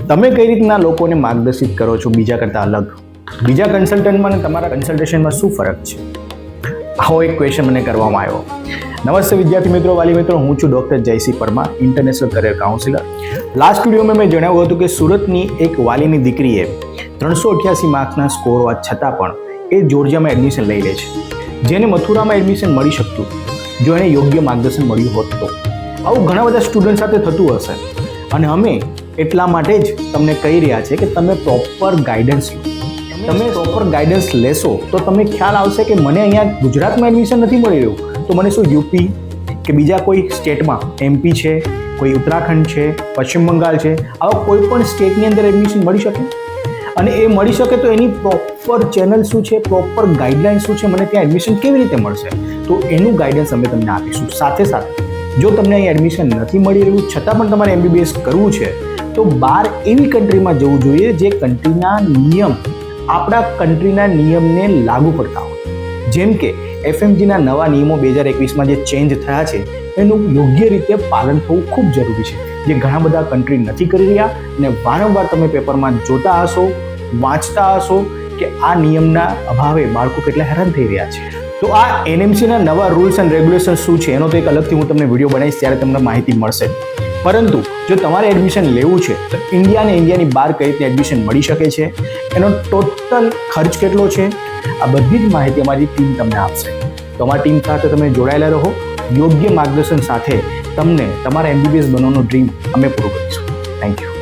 તમે કઈ રીતના લોકોને માર્ગદર્શિત કરો છો બીજા કરતાં અલગ? બીજા કન્સલ્ટન્ટમાં અને તમારા કન્સલ્ટેશનમાં શું ફરક છે? આવો એક ક્વેશ્ચન મને કરવામાં આવ્યો. નમસ્તે વિદ્યાર્થી મિત્રો, વાલી મિત્રો, હું છું doctor Jaysinh Parmar, international career counsellor. Last વિડીયોમાં મેં જણાવ્યું હતું કે સુરતની એક વાલીની દીકરીએ 388 માર્ક્સના સ્કોર હોવા છતાં પણ એ જોર્જિયામાં એડમિશન લઈ લે છે, જેને મથુરામાં એડમિશન મળી શકતું જો એને યોગ્ય માર્ગદર્શન મળ્યું હોત તો. આવું ઘણા બધા સ્ટુડન્ટ સાથે થતું હશે અને અમે એટલા માટે જ તમને કહી રહ્યા છે કે તમે પ્રોપર ગાઈડન્સ લો. તમે પ્રોપર ગાઈડન્સ લેશો તો તમને ખ્યાલ આવશે કે મને અહીંયા ગુજરાતમાં એડમિશન નથી મળી રહ્યું તો મને શું યુપી કે બીજા કોઈ સ્ટેટમાં, એમપી છે, કોઈ ઉત્તરાખંડ છે, પશ્ચિમ બંગાળ છે, આવા કોઈ પણ સ્ટેટની અંદર એડમિશન મળી શકે? અને એ મળી શકે તો એની પ્રોપર ચેનલ શું છે, પ્રોપર ગાઈડલાઇન શું છે, મને ત્યાં એડમિશન કેવી રીતે મળશે? તો એનું ગાઈડન્સ અમે તમને આપીશું. સાથે સાથે જો તમને અહીં એડમિશન નથી મળી રહ્યું છતાં પણ તમારે MBBS કરવું છે તો બહાર એવી કન્ટ્રીમાં જવું જોઈએ જે કન્ટ્રીના નિયમ આપણા કન્ટ્રીના નિયમને લાગુ પડતા હોય. જેમ કે FMGના નવા નિયમો 2021માં જે ચેન્જ થયા છે એનું યોગ્ય રીતે પાલન થવું ખૂબ જરૂરી છે, જે ઘણા બધા કન્ટ્રી નથી કરી રહ્યા અને વારંવાર તમે પેપરમાં જોતા હશો, વાંચતા હશો કે આ નિયમના અભાવે બાળકો કેટલા હેરાન થઈ રહ્યા છે. તો આ NMCના નવા રૂલ્સ એન્ડ રેગ્યુલેશન શું છે એનો તો એક અલગથી હું તમને વિડીયો બનાવીશ, ત્યારે તમને માહિતી મળશે. પરંતુ જો તમારે એડમિશન લેવું છે તો ઇન્ડિયા અને ઇન્ડિયાની બહાર કઈ રીતે એડમિશન મળી શકે છે, એનો ટોટલ ખર્ચ કેટલો છે, આ બધી જ માહિતી અમારી ટીમ તમને આપશે. તો અમારી ટીમ સાથે તમે જોડાયેલા રહો. યોગ્ય માર્ગદર્શન સાથે તમને તમારા MBBS બનવાનો ડ્રીમ અમે પૂરું કરીશું. Thank you.